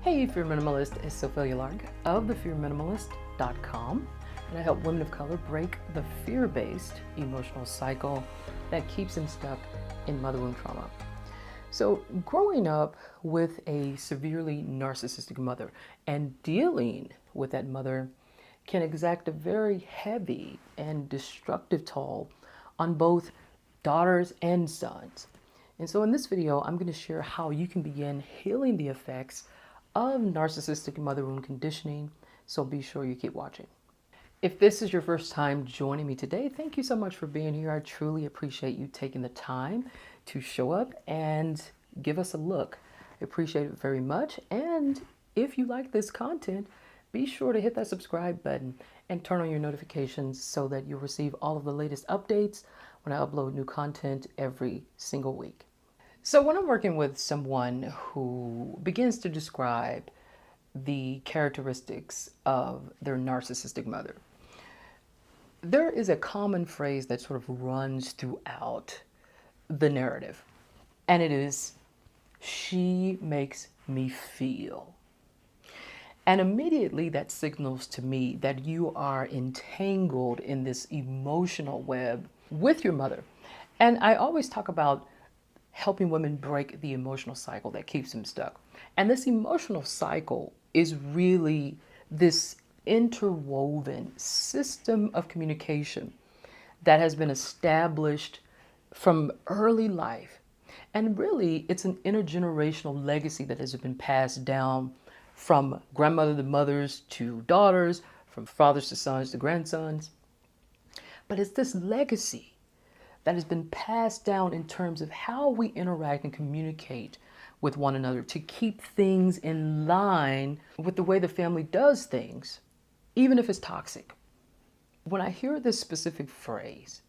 Hey, Fear Minimalist, it's Sophia Lark of thefearminimalist.com, and I help women of color break the fear-based emotional cycle that keeps them stuck in mother wound trauma. So growing up with a severely narcissistic mother and dealing with that mother can exact a very heavy and destructive toll on both daughters and sons. And so in this video, I'm going to share how you can begin healing the effects of narcissistic mother wound conditioning, so be sure you keep watching. If this is your first time joining me today, thank you so much for being here. I truly appreciate you taking the time to show up and give us a look. I appreciate it very much. And if you like this content, be sure to hit that subscribe button and turn on your notifications so that you'll receive all of the latest updates when I upload new content every single week. So when I'm working with someone who begins to describe the characteristics of their narcissistic mother, there is a common phrase that sort of runs throughout the narrative, and it is, "She makes me feel." And immediately that signals to me that you are entangled in this emotional web with your mother. And I always talk about helping women break the emotional cycle that keeps them stuck. And this emotional cycle is really this interwoven system of communication that has been established from early life. And really, it's an intergenerational legacy that has been passed down from grandmother to mothers to daughters, from fathers to sons to grandsons. But it's this legacy that has been passed down in terms of how we interact and communicate with one another to keep things in line with the way the family does things, even if it's toxic. When I hear this specific phrase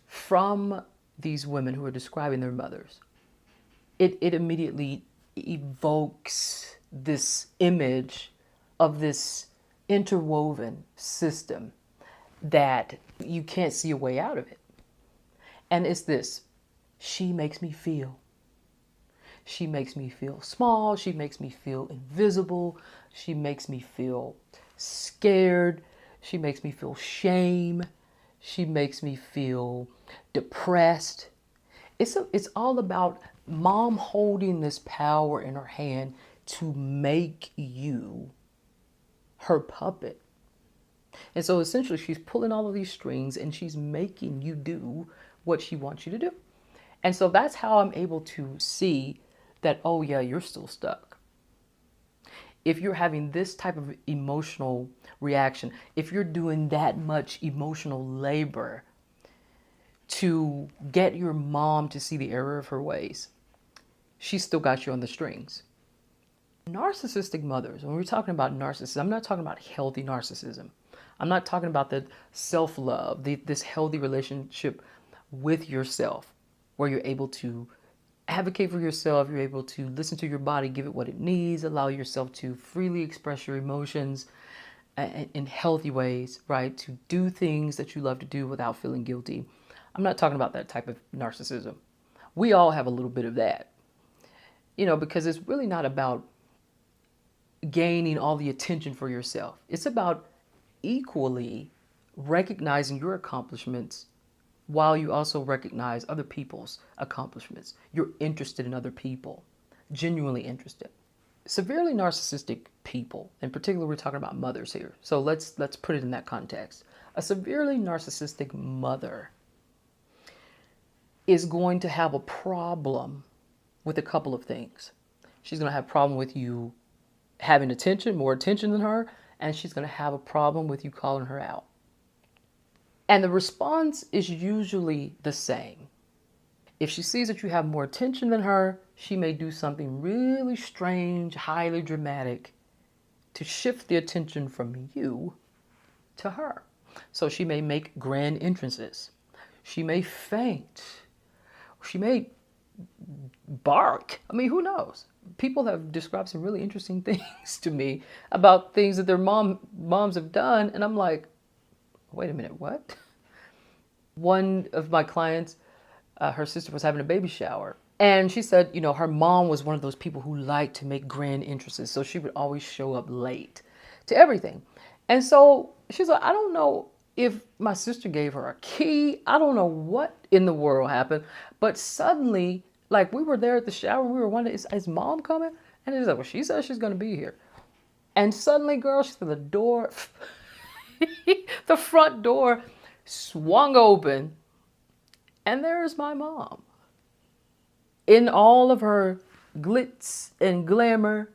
from these women who are describing their mothers, it immediately evokes this image of this interwoven system that you can't see a way out of it. And it's this: she makes me feel. She makes me feel small. She makes me feel invisible. She makes me feel scared. She makes me feel shame. She makes me feel depressed. It's all about mom holding this power in her hand to make you her puppet. And so essentially she's pulling all of these strings and she's making you do what she wants you to do. And so that's how I'm able to see that, oh yeah, you're still stuck. If you're having this type of emotional reaction, if you're doing that much emotional labor to get your mom to see the error of her ways, she's still got you on the strings. Narcissistic mothers, when we're talking about narcissism, I'm not talking about healthy narcissism. I'm not talking about the self-love, this healthy relationship with yourself, where you're able to advocate for yourself, you're able to listen to your body, give it what it needs, allow yourself to freely express your emotions in healthy ways, right? To do things that you love to do without feeling guilty. I'm not talking about that type of narcissism. We all have a little bit of that, because it's really not about gaining all the attention for yourself. It's about equally recognizing your accomplishments while you also recognize other people's accomplishments. You're interested in other people, genuinely interested. Severely narcissistic people, in particular, we're talking about mothers here. So let's put it in that context. A severely narcissistic mother is going to have a problem with a couple of things. She's going to have a problem with you having more attention than her, and she's going to have a problem with you calling her out. And the response is usually the same. If she sees that you have more attention than her, she may do something really strange, highly dramatic to shift the attention from you to her. So she may make grand entrances. She may faint. She may bark. I mean, who knows? People have described some really interesting things to me about things that their moms have done. And I'm like, wait a minute, what? One of my clients, her sister was having a baby shower And she said, you know, her mom was one of those people who liked to make grand entrances. So she would always show up late to everything. And so she's like, I don't know if my sister gave her a key. I don't know what in the world happened. But suddenly, like, we were there at the shower. We were wondering, is mom coming? And she's like, well, she says she's going to be here. And suddenly, girl, she said the door, the front door swung open. And there's my mom in all of her glitz and glamour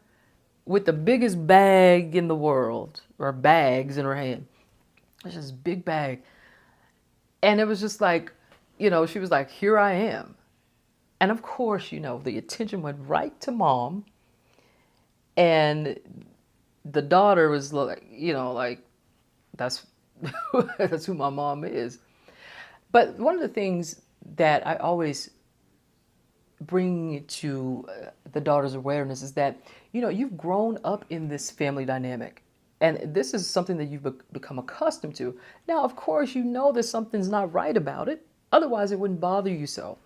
with the biggest bag in the world, or bags in her hand. It's just this big bag. And it was just like, you know, she was like, here I am. And of course, you know, the attention went right to mom. And the daughter was like, you know, like, that's, that's who my mom is. But one of the things that I always bring to the daughter's awareness is that, you know, you've grown up in this family dynamic. And this is something that you've become accustomed to. Now, of course, you know that something's not right about it. Otherwise, it wouldn't bother you so.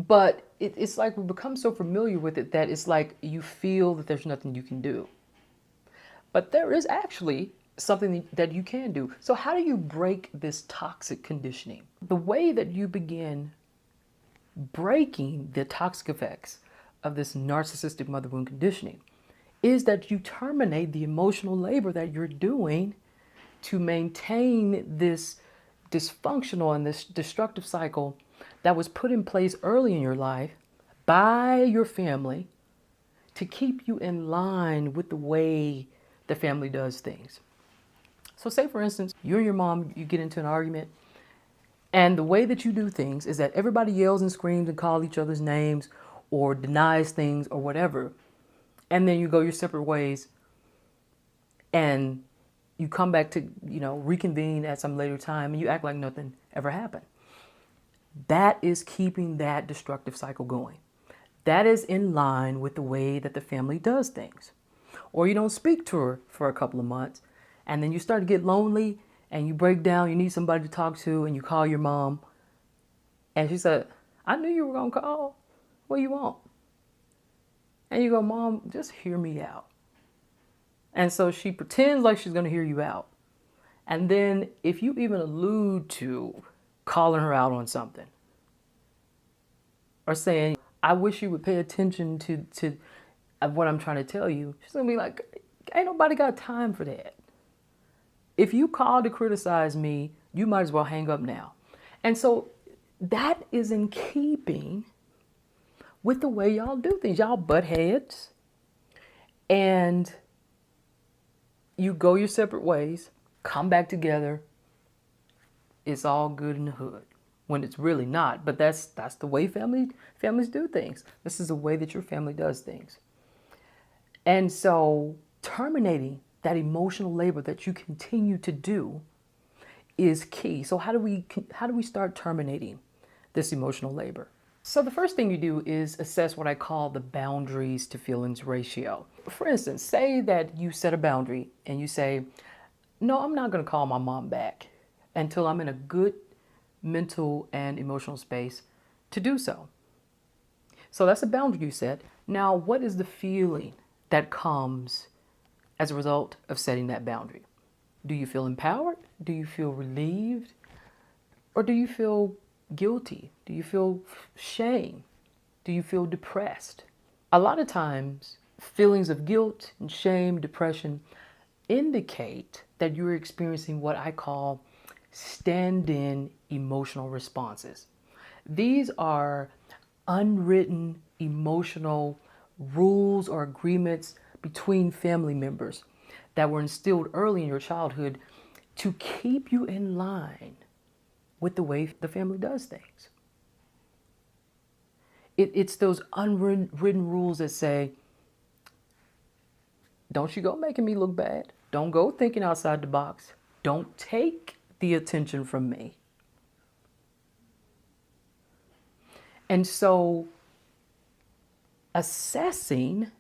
But it's like we become so familiar with it that it's like you feel that there's nothing you can do. But there is actually something that you can do. So how do you break this toxic conditioning? The way that you begin breaking the toxic effects of this narcissistic mother wound conditioning is that you terminate the emotional labor that you're doing to maintain this dysfunctional and this destructive cycle that was put in place early in your life by your family to keep you in line with the way the family does things. So say, for instance, you and your mom, you get into an argument, and the way that you do things is that everybody yells and screams and calls each other's names or denies things or whatever. And then you go your separate ways and you come back to, you know, reconvene at some later time and you act like nothing ever happened. That is keeping that destructive cycle going. That is in line with the way that the family does things. Or you don't speak to her for a couple of months and then you start to get lonely and you break down, you need somebody to talk to, and you call your mom. And she said, I knew you were going to call. What do you want? And you go, Mom, just hear me out. And so she pretends like she's going to hear you out. And then if you even allude to calling her out on something or saying, I wish you would pay attention to what I'm trying to tell you, she's going to be like, ain't nobody got time for that. If you call to criticize me, you might as well hang up now. And so that is in keeping with the way y'all do things. Y'all butt heads and you go your separate ways, come back together. It's all good in the hood when it's really not. But that's the way families do things. This is the way that your family does things. And so terminating that emotional labor that you continue to do is key. So how do we start terminating this emotional labor? So the first thing you do is assess what I call the boundaries to feelings ratio. For instance, say that you set a boundary and you say, no, I'm not going to call my mom back until I'm in a good mental and emotional space to do so. So that's a boundary you set. Now, what is the feeling that comes as a result of setting that boundary? Do you feel empowered? Do you feel relieved? Or do you feel guilty? Do you feel shame? Do you feel depressed? A lot of times, feelings of guilt and shame, depression indicate that you're experiencing what I call stand-in emotional responses. These are unwritten emotional rules or agreements between family members that were instilled early in your childhood to keep you in line with the way the family does things. It's those unwritten rules that say, don't you go making me look bad. Don't go thinking outside the box. Don't take the attention from me. And so assessing,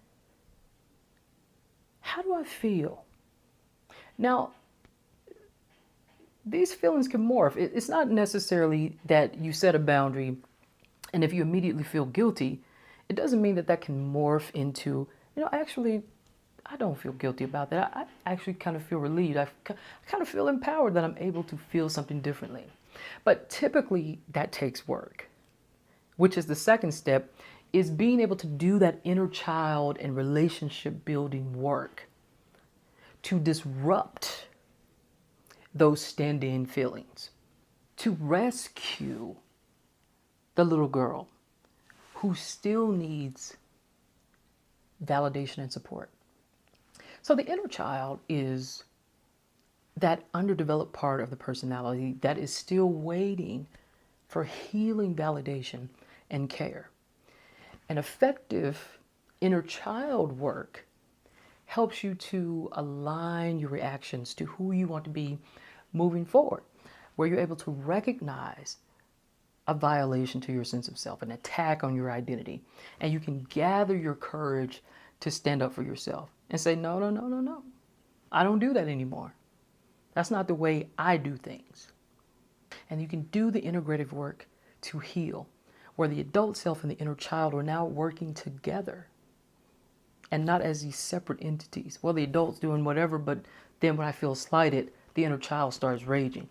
how do I feel? Now, these feelings can morph. It's not necessarily that you set a boundary And if you immediately feel guilty, it doesn't mean that that can morph into, actually, I don't feel guilty about that. I actually kind of feel relieved. I kind of feel empowered that I'm able to feel something differently. But typically that takes work, which is the second step, is being able to do that inner child and relationship building work to disrupt those stand-in feelings, to rescue the little girl who still needs validation and support. So the inner child is that underdeveloped part of the personality that is still waiting for healing validation and care. And effective inner child work helps you to align your reactions to who you want to be moving forward, where you're able to recognize a violation to your sense of self, an attack on your identity, and you can gather your courage to stand up for yourself and say, no, no, no, no, no. I don't do that anymore. That's not the way I do things. And you can do the integrative work to heal, where the adult self and the inner child are now working together and not as these separate entities. Well, the adult's doing whatever, but then when I feel slighted, the inner child starts raging.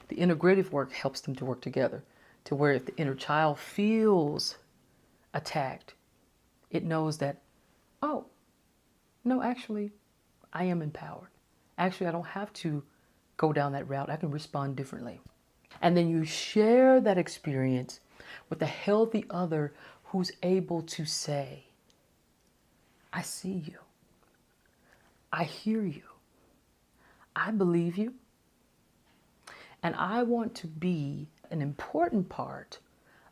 The integrative work helps them to work together, to where if the inner child feels attacked, it knows that, oh, no, actually, I am empowered. Actually, I don't have to go down that route. I can respond differently. And then you share that experience with a healthy other who's able to say, I see you. I hear you. I believe you. And I want to be an important part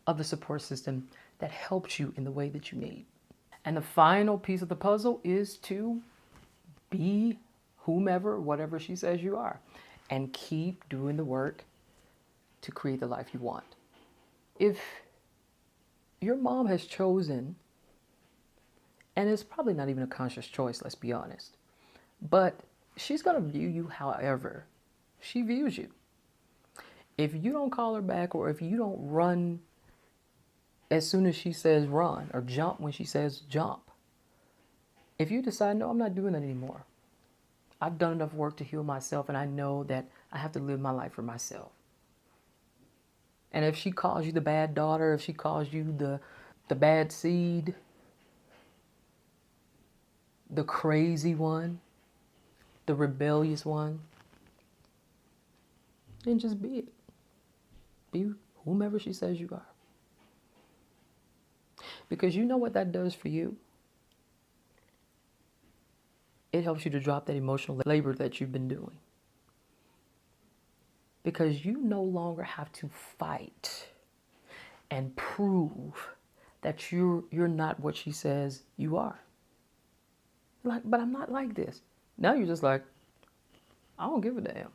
of the support system that helps you in the way that you need. And the final piece of the puzzle is to be whomever, whatever she says you are, and keep doing the work to create the life you want. If your mom has chosen, and it's probably not even a conscious choice, let's be honest, but she's going to view you however she views you. If you don't call her back, or if you don't run as soon as she says run, or jump when she says jump, if you decide, no, I'm not doing that anymore. I've done enough work to heal myself, and I know that I have to live my life for myself. And if she calls you the bad daughter, if she calls you the bad seed, the crazy one, the rebellious one, then just be it. Be whomever she says you are. Because you know what that does for you? It helps you to drop that emotional labor that you've been doing. Because you no longer have to fight and prove that you're not what she says you are. Like, but I'm not like this. Now you're just like, I don't give a damn.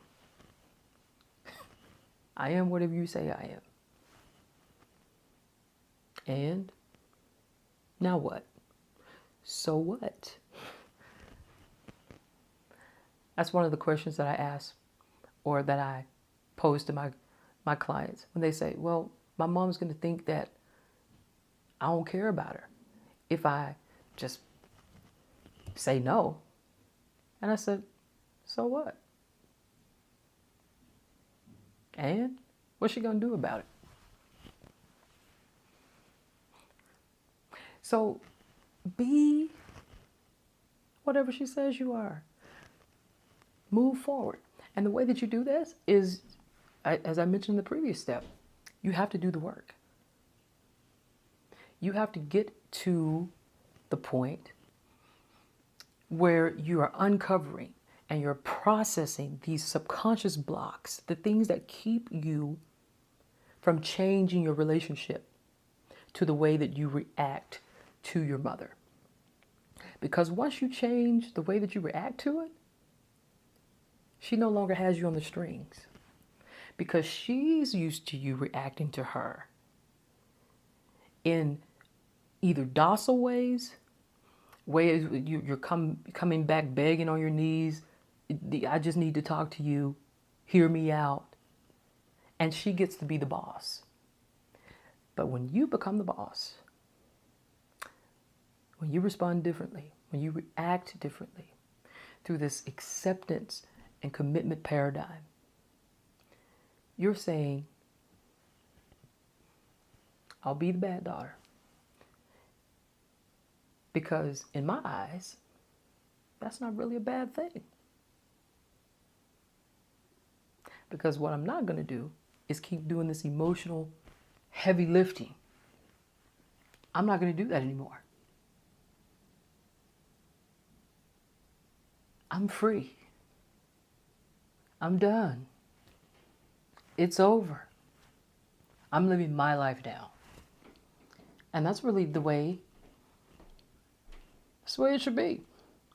I am whatever you say I am. And now what? So what? That's one of the questions that I ask, or that I pose to my clients when they say, well, my mom's going to think that I don't care about her if I just say no. And I said, so what? And what's she going to do about it? So be whatever she says you are. Move forward. And the way that you do this is, as I mentioned in the previous step, you have to do the work. You have to get to the point where you are uncovering and you're processing these subconscious blocks, the things that keep you from changing your relationship to the way that you react to your mother. Because once you change the way that you react to it, she no longer has you on the strings, because she's used to you reacting to her in either docile ways you're coming back begging on your knees, I just need to talk to you, hear me out, and she gets to be the boss. But when you become the boss, when you respond differently, when you react differently through this acceptance and commitment paradigm, you're saying, I'll be the bad daughter. Because in my eyes, that's not really a bad thing. Because what I'm not going to do is keep doing this emotional heavy lifting. I'm not going to do that anymore. I'm free. I'm done. It's over. I'm living my life now. And that's really the way it should be.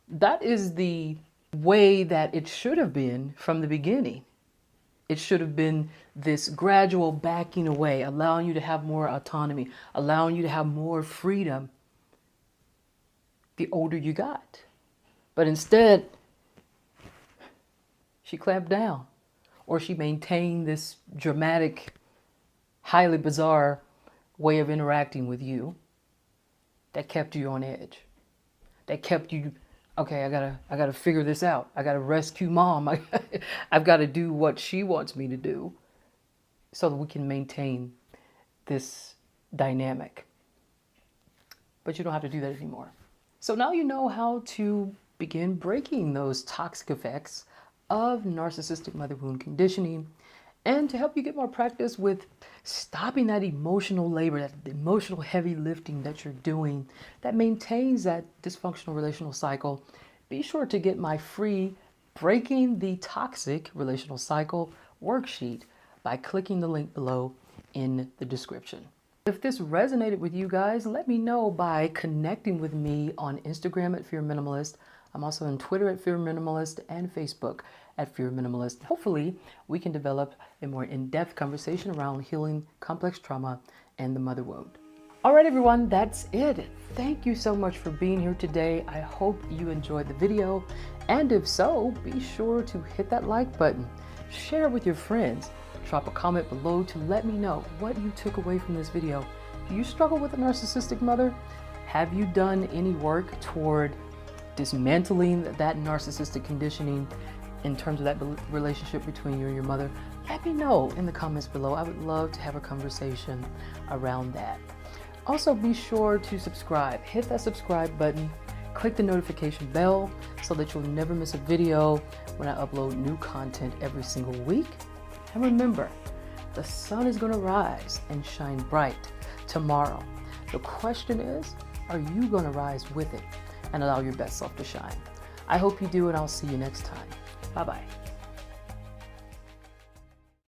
That is the way that it should have been from the beginning. It should have been this gradual backing away, allowing you to have more autonomy, allowing you to have more freedom the older you got. But instead, she clamped down, or she maintained this dramatic, highly bizarre way of interacting with you that kept you on edge, that kept you, okay, I gotta figure this out. I gotta rescue mom. I've got to do what she wants me to do so that we can maintain this dynamic. But you don't have to do that anymore. So now you know how to begin breaking those toxic effects of narcissistic mother wound conditioning, and to help you get more practice with stopping that emotional labor, that emotional heavy lifting that you're doing that maintains that dysfunctional relational cycle. Be sure to get my free Breaking the Toxic Relational Cycle worksheet by clicking the link below in the description. If this resonated with you guys, let me know by connecting with me on Instagram at Fear Minimalist. I'm also on Twitter at Fear Minimalist and Facebook at Fear Minimalist. Hopefully, we can develop a more in-depth conversation around healing complex trauma and the mother wound. All right, everyone, that's it. Thank you so much for being here today. I hope you enjoyed the video. And if so, be sure to hit that like button, share it with your friends, drop a comment below to let me know what you took away from this video. Do you struggle with a narcissistic mother? Have you done any work toward dismantling that narcissistic conditioning in terms of that relationship between you and your mother? Let me know in the comments below. I would love to have a conversation around that. Also, be sure to subscribe. Hit that subscribe button. Click the notification bell so that you'll never miss a video when I upload new content every single week. And remember, the sun is going to rise and shine bright tomorrow. The question is, are you going to rise with it and allow your best self to shine? I hope you do, and I'll see you next time. Bye-bye.